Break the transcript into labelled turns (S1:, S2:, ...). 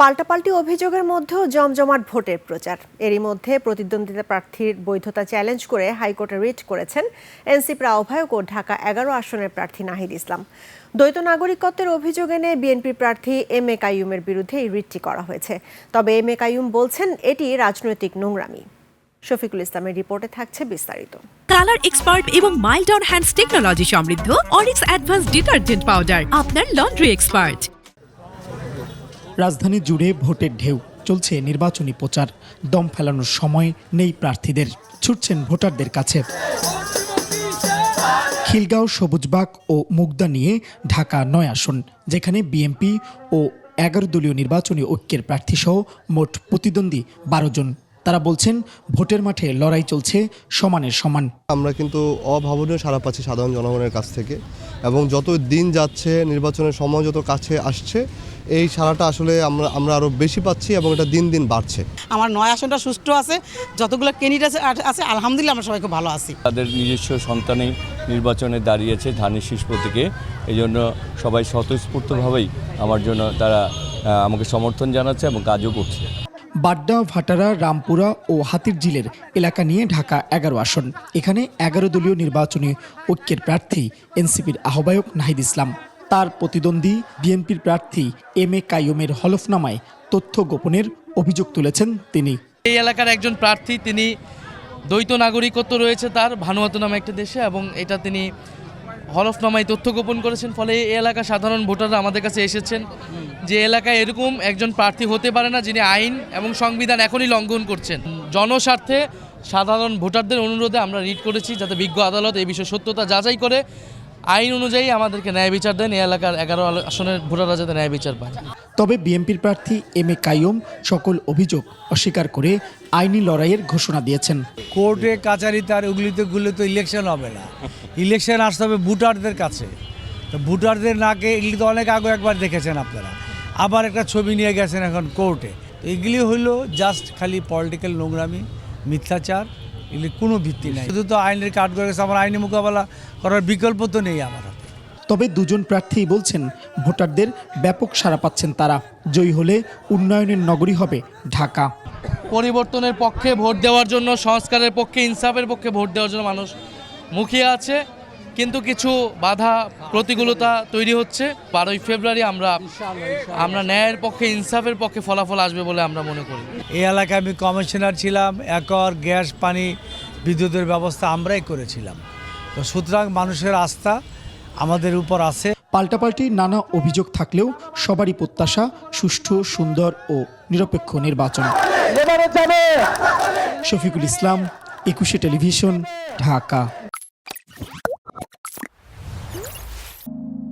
S1: পাল্টাপাল্টি অভিযোগের মধ্যেও জমজমাট ভোটের প্রচার। এরই মধ্যে প্রতিদ্বন্দ্বিতা প্রার্থীর বৈধতা চ্যালেঞ্জ করে হাইকোর্টে রিট করেছেন এনসিপির আহ্বায়ক ও ঢাকা 11 আসনের প্রার্থী নাহিদ ইসলাম। দ্বৈত নাগরিকত্বের অভিযোগ এনে বিএনপি প্রার্থী এম এ কাইয়ুমের বিরুদ্ধে এই রিটটি করা হয়েছে। তবে এম এ কাইয়ুম বলছেন এটি রাজনৈতিক নোংরামি। শফিকুল ইসলামের রিপোর্টে থাকছে বিস্তারিত।
S2: কালার এক্সপার্ট এবং মাইল্ড অন হ্যান্ডস টেকনোলজি সমৃদ্ধ অরিক্স অ্যাডভান্স ডিটারজেন্ট পাউডার আপনার লন্ড্রি এক্সপার্ট।
S3: রাজধানী জুড়ে ভোটের ঢেউ, চলছে নির্বাচনী প্রচার। দম ফেলানোর সময় নেই প্রার্থীদের, ছুটছেন ভোটারদের কাছে। খিলগাঁও, সবুজবাগ ও মুগদা নিয়ে ঢাকা 9 আসন, যেখানে বিএনপি ও 11 দলীয় নির্বাচনী ঐক্যের প্রার্থীসহ মোট প্রতিদ্বন্দ্বী 12 জন। তারা বলছেন ভোটের মাঠে লড়াই চলছে সমানের সমান।
S4: আমরা কিন্তু অভাবনীয় সাড়া পাচ্ছি সাধারণ জনগণের কাছ থেকে, এবং যত দিন যাচ্ছে নির্বাচনের সময় যত কাছে আসছে এই সাড়াটা আসলে আমরা আরও বেশি পাচ্ছি এবং এটা দিন দিন বাড়ছে।
S5: আমার 9 আসনটা সুষ্ঠু আছে, যতগুলো ক্যান্ডিডেট আছে আলহামদুলিল্লাহ আমরা সবাই খুব ভালো আছি।
S6: তাদের নিজস্ব সন্তানই নির্বাচনে দাঁড়িয়েছে ধানের শীষ প্রতীকে, এই জন্য সবাই স্বতঃস্ফূর্তভাবেই আমার জন্য তারা আমাকে সমর্থন জানাচ্ছে এবং কাজও করছে।
S3: বাড্ডা, ভাটারা, রামপুরা ও হাতিরঝিলের এলাকা নিয়ে ঢাকা 11 আসন, এখানে 11 দলীয় নির্বাচনী ঐক্যের প্রার্থী এনসিপির আহ্বায়ক নাহিদ ইসলাম। তার প্রতিদ্বন্দ্বী বিএনপির প্রার্থী এম এ কাইয়ুমের হলফনামায় তথ্য গোপনের অভিযোগ তুলেছেন তিনি।
S7: এই এলাকার একজন প্রার্থী, তিনি দ্বৈত নাগরিকত্ব রয়েছে তার ভানুয়াতু নামে একটা দেশে, এবং এটা তিনি হলফনামায় তথ্য গোপন করেছেন। ফলে এই এলাকার সাধারণ ভোটাররা আমাদের কাছে এসেছেন যে এলাকায় এরকম একজন প্রার্থী হতে পারে না যিনি আইন এবং সংবিধান এখনই লঙ্ঘন করছেন। জনস্বার্থে সাধারণ ভোটারদের অনুরোধে আমরা রিট করেছি যাতে বিজ্ঞ আদালত এই বিষয়ে সত্যতা যাচাই করে আইন অনুযায়ী আমাদেরকে ন্যায় বিচার দেন, এই এলাকার 11 আসনের ভোটাররা যাতে ন্যায় বিচার পায়।
S3: তবে বিএনপির প্রার্থী এম এ কাইয়ুম সকল অভিযোগ অস্বীকার করে আইনি লড়াইয়ের ঘোষণা দিয়েছেন।
S8: কোর্টে কাচারিতে আর ওগুলো তো ইলেকশন হবে না, ইলেকশন আসতে হবে ভোটারদের কাছে। তো ভোটারদের নাকে এগুলি তো অনেক আগে একবার দেখেছেন আপনারা, আবার একটা ছবি নিয়ে গেছেন এখন কোর্টে। এগুলি হইল জাস্ট খালি পলিটিক্যাল নোংরামি, মিথ্যাচার, এগুলি কোনো ভিত্তি নাই। শুধু তো আইনের কাঠ করে গেছে, আমার আইনি মোকাবেলা করার বিকল্প তো নেই আমার হাতে।
S3: তবে দুজন প্রার্থী বলছেন ভোটারদের ব্যাপক সাড়া পাচ্ছেন তারা। জয়ী হলে উন্নয়নের নগরী হবে ঢাকা।
S7: পরিবর্তনের পক্ষে ভোট দেওয়ার জন্য, সংস্কারের পক্ষে, ইনসাফের পক্ষে ভোট দেওয়ার জন্য মানুষ মুখিয়ে আছে, কিন্তু কিছু বাধা প্রতিকূলতা তৈরি হচ্ছে। 12ই ফেব্রুয়ারি আমরা ন্যায়ের পক্ষে, ইনসাফের পক্ষে ফলাফল আসবে বলে আমরা মনে করি।
S8: এই এলাকায় আমি কমিশনার ছিলাম, একর গ্যাস, পানি, বিদ্যুতের ব্যবস্থা আমরাই করেছিলাম। তো সুতরাং মানুষের আস্থা আমাদের উপর আছে।
S3: পাল্টাপাল্টি নানা অভিযোগ থাকলেও সবারই প্রত্যাশা সুষ্ঠু, সুন্দর ও নিরপেক্ষ নির্বাচন। শফিকুল ইসলাম, 21 টেলিভিশন, ঢাকা।